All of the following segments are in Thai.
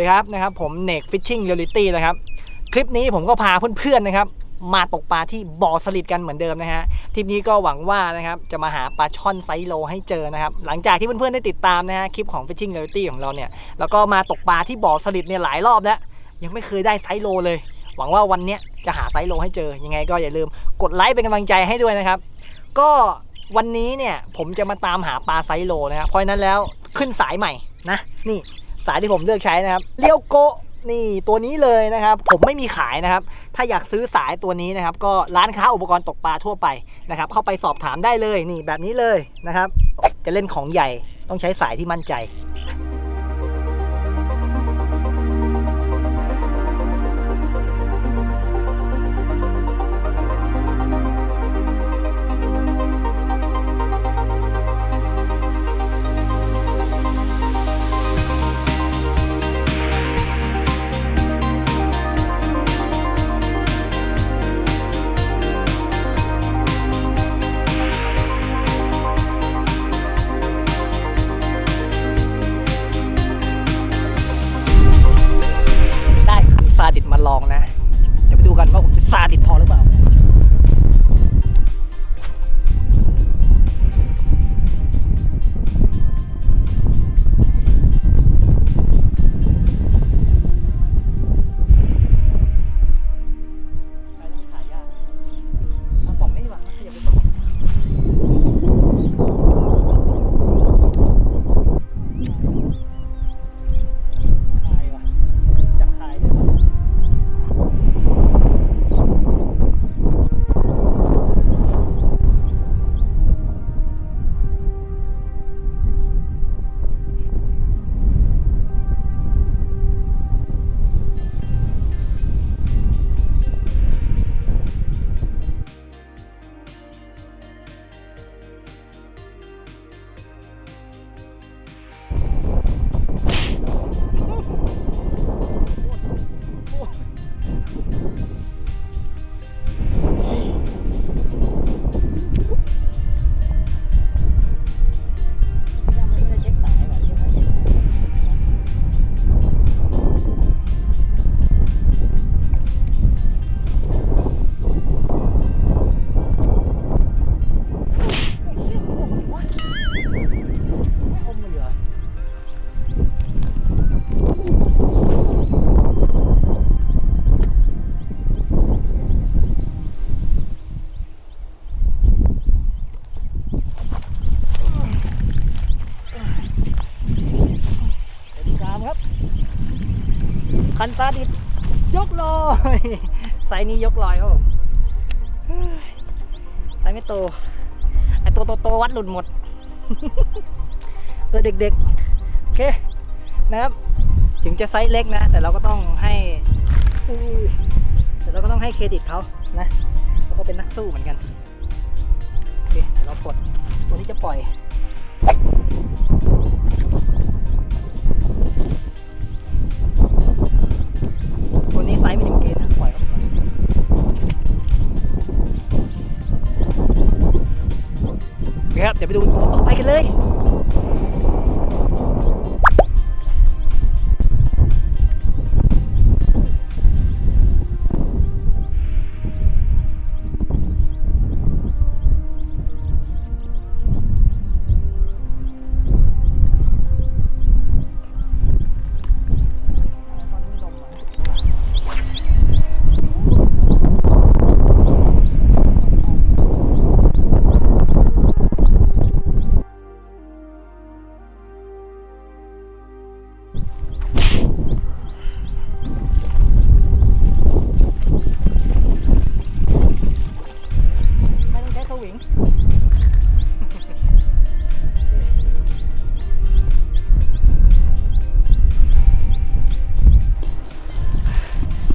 ดีครับผมเนกฟิชชิ่งเรียลลิตี้นะครับคลิปนี้ผมก็พาเพื่อนๆนะครับมาตกปลาที่บ่อสลิดกันเหมือนเดิมนะฮะทริปนี้ก็หวังว่านะครับจะมาหาปลาช่อนไซส์โลให้เจอนะครับหลังจากที่เพื่อนๆได้ติดตามนะฮะคลิปของ Fishing Reality ของเราเนี่ยแล้วก็มาตกปลาที่บ่อสลิดเนี่ยหลายรอบแล้วยังไม่เคยได้ไซส์โลเลยหวังว่าวันนี้จะหาไซส์โลให้เจอยังไงก็อย่าลืมกดไลค์เป็นกำลังใจให้ด้วยนะครับก็วันนี้เนี่ยผมจะมาตามหาปลาไซส์โลนะครับเพราะฉะนั้นแล้วขึ้นสายใหม่นะนี่สายที่ผมเลือกใช้นะครับเลี้ยวโกนี่ตัวนี้เลยนะครับผมไม่มีขายนะครับถ้าอยากซื้อสายตัวนี้นะครับก็ร้านค้าอุปกรณ์ตกปลาทั่วไปนะครับเข้าไปสอบถามได้เลยนี่แบบนี้เลยนะครับจะเล่นของใหญ่ต้องใช้สายที่มั่นใจซาดิสมาลองนะเดี๋ยวไปดูกันว่าผมจะซาดิสพอหรือเปล่าไปต้องขายยากเอาป่องไม่ดีกว่าขยับไปป่องคันซาดิสยกลอยไซส์นี้ยกลอยครับผมไซส์ไม่โตไอตัวโตวัดหลุดหมดตัวเด็กๆโอเคนะครับถึงจะไซส์เล็กนะแต่เราก็ต้องให้เครดิตเขานะเพราะเขาเป็นนักสู้เหมือนกันโอเคเดี๋ยวเราปลดตัวที่จะปล่อยตัวนี้ไซส์ไม่ถึงเกณฑ์นะปล่อยเขาไปก่อนโอเคครับเดี๋ยวไปดูตัวต่อไปกันเลย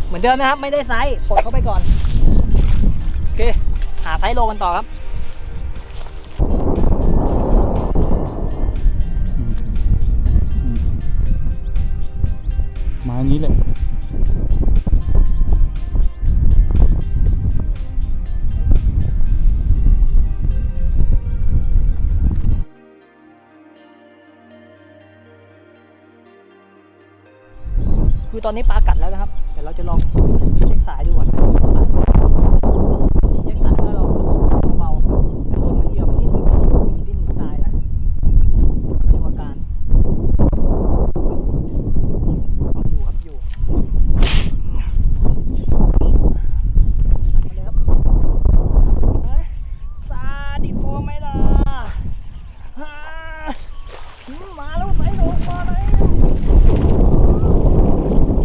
เหมือนเดิมนะครับไม่ได้ไซส์ปลดเข้าไปก่อนโอเคหาไซส์โลกันต่อครับไม้นี้แหละ คือตอนนี้ปลากัดแล้วนะครับเดี๋ยวเราจะลองเช็คสายดูก่อนเช็คสายแล้วเราเบาๆแต่ต้นมันเหยื่อมันดิ้นหนีตายนะไม่ดูอาการอยู่ครับอยู่ซาดิโปไหมล่ะมาแล้วไซโลมมาแล้ว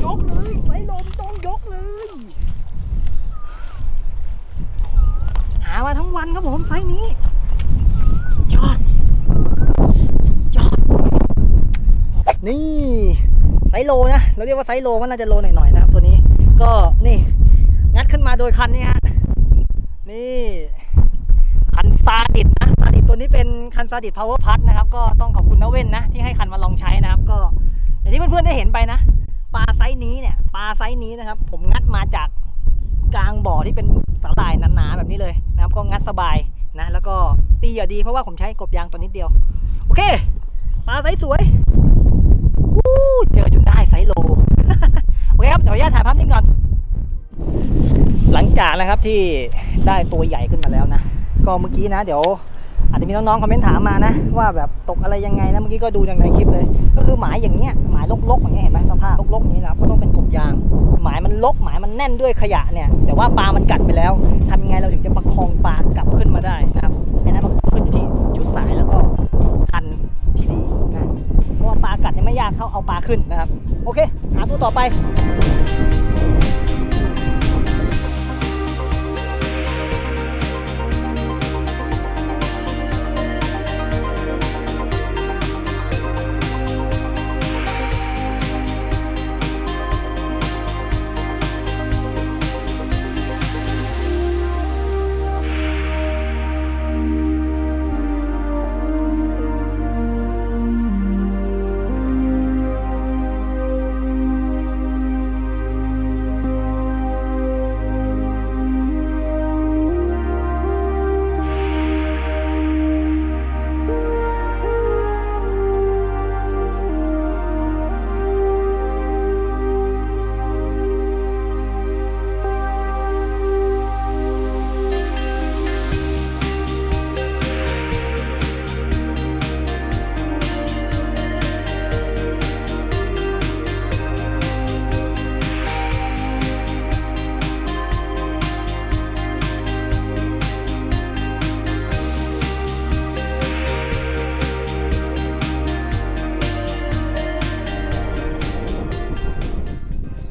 ยกเลยไซโลมต้องยกเลยหามาทั้งวันครับผมไซนี้ยอดนี่ไซโลนะเราเรียกว่าไซโลก็น่าจะโลหน่อยๆนะครับตัวนี้ก็นี่งัดขึ้นมาโดยคันนี้ฮะนี่คันซาดิสนะซาดิสตัวนี้เป็นคันซาดิสพาวเวอร์พัทนะครับก็ต้องขอบคุณน้าเว้นนะที่ให้คันมาลองใช้นะครับก็อย่างที่เพื่อนๆได้เห็นไปนะปลาไซส์นี้เนี่ยปลาไซส์นี้นะครับผมงัดมาจากกลางบ่อที่เป็นสาหร่ายหนาๆแบบนี้เลยนะครับก็งัดสบายนะแล้วก็ตีอย่าดีเพราะว่าผมใช้กบยางตัวนิดเดียวโอเคปลาไซส์สวยเจอจนได้ไซส์โล โอเคครับเดี๋ยวขออนุญาตถ่ายภาพนิ่งก่อนหลังจากนะครับที่ได้ตัวใหญ่ขึ้นมาแล้วนะก็เมื่อกี้นะเดี๋ยวอาจจะมีน้องๆคอมเมนต์ถามมานะว่าแบบตกอะไรยังไงนะเมื่อกี้ก็ดูในคลิปเลยก็คือหมายอย่างเงี้ยหมายลกๆอย่างเงี้ยเห็นไหมสภาพลกๆนี้นะก็ต้องเป็นกบยางหมายมันลกหมายมันแน่นด้วยขยะเนี่ยแต่ว่าปลามันกัดไปแล้วทำยังไงเราถึงจะประคองปลากลับขึ้นมาได้นะครับอันนั้นมันต้องขึ้นอยู่ที่ชุดสายแล้วก็คันที่ดีนะเพราะว่าปลากัดเนี่ยไม่ยากเท่าเอาปลาขึ้นนะครับโอเคหาตัวต่อไป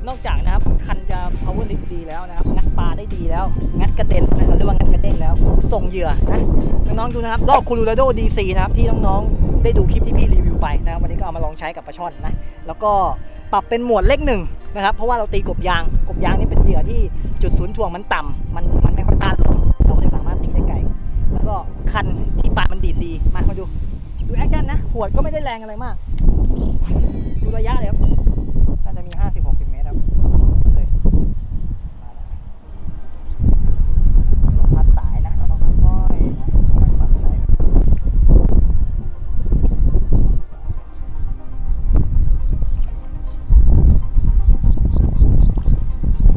นอกจากนะครับคันจะ power lift ดีแล้วนะครับงัดปลาได้ดีแล้วงัดกระเด็นนะเราเรียกว่างัดกระเด้งแล้วส่งเหยื่อนะน้องๆดูนะครับรอบคูลูราโด DC นะครับที่น้องๆได้ดูคลิปที่พี่รีวิวไปนะครับวันนี้ก็เอามาลองใช้กับปลาช่อนนะแล้วก็ปรับเป็นโหมดเลขหนึ่งนะครับเพราะว่าเราตีกบยางนี่เป็นเหยื่อที่จุดศูนย์ถ่วงมันต่ำมันไม่ค่อยต้านลมเราก็เลยสามารถตีได้ไกลแล้วก็คันที่ปลามันดีดดีมาดูแอคชั่นนะขวดก็ไม่ได้แรงอะไรมากดูระยะเลยครับน่าจะมี 50-60 เมตรครับเลยลงพัดสายนะเราต้องค่อยๆนะค่อยๆปรับใช้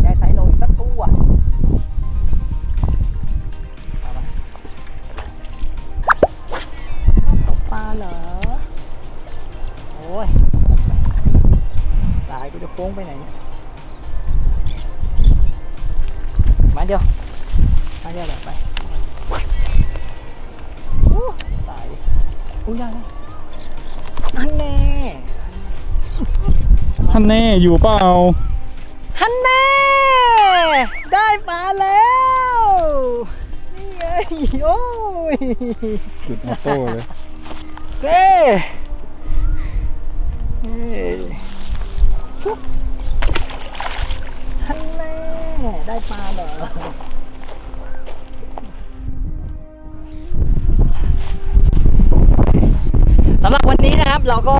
ได้ไซส์โลอีกสักตัวปลาเหรอโอ้ยสายกูจะโค้งไปไหนเนี่ยมาเดียวแบบไปสายอุ้ยได้ฮันแน่อยู่เปล่าฮันแน่ได้ปลาแล้วนี่ไงโอ้ย จุดออโต้เลยเฮ้ฮันแน่ได้ปลาเหรอสำหรับวันนี้นะครับเราก็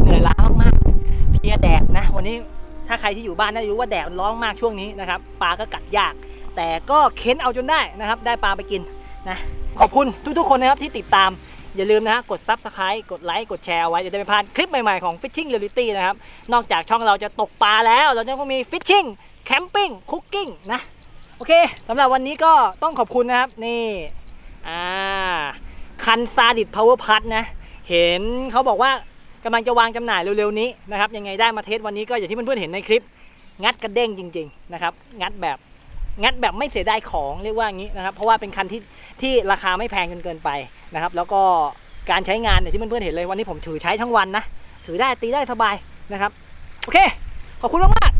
เหนื่อยล้ามากๆเพลียแดดนะวันนี้ถ้าใครที่อยู่บ้านน่าจะรู้ว่าแดดมันร้อนมากช่วงนี้นะครับปลาก็กัดยากแต่ก็เค้นเอาจนได้นะครับได้ปลาไปกินนะขอบคุณทุกๆคนนะครับที่ติดตาม อย่าลืมนะฮะกด Subscribe กดไลค์กดแชร์เอาไว้จะได้ไม่พลาดคลิปใหม่ๆของ Fishing Reality นะครับนอกจากช่องเราจะตกปลาแล้วเรายังมี Fishing Camping Cooking นะโอเคสำหรับวันนี้ก็ต้องขอบคุณนะครับนี่คันซาดิสพาวเวอร์พัทนะเห็นเขาบอกว่ากำลังจะวางจำหน่ายเร็วๆนี้นะครับยังไงได้มาเทสวันนี้ก็อย่างที่เพื่อนๆเห็นในคลิปงัดกระเด้งจริงๆนะครับงัดแบบไม่เสียดายของเรียกว่าอย่างนี้นะครับเพราะว่าเป็นคันที่ราคาไม่แพงจนเกินไปนะครับแล้วก็การใช้งานเนี่ยที่เพื่อนๆเห็นเลยวันนี้ผมถือใช้ทั้งวันนะถือได้ตีได้สบายนะครับโอเคขอบคุณมากๆ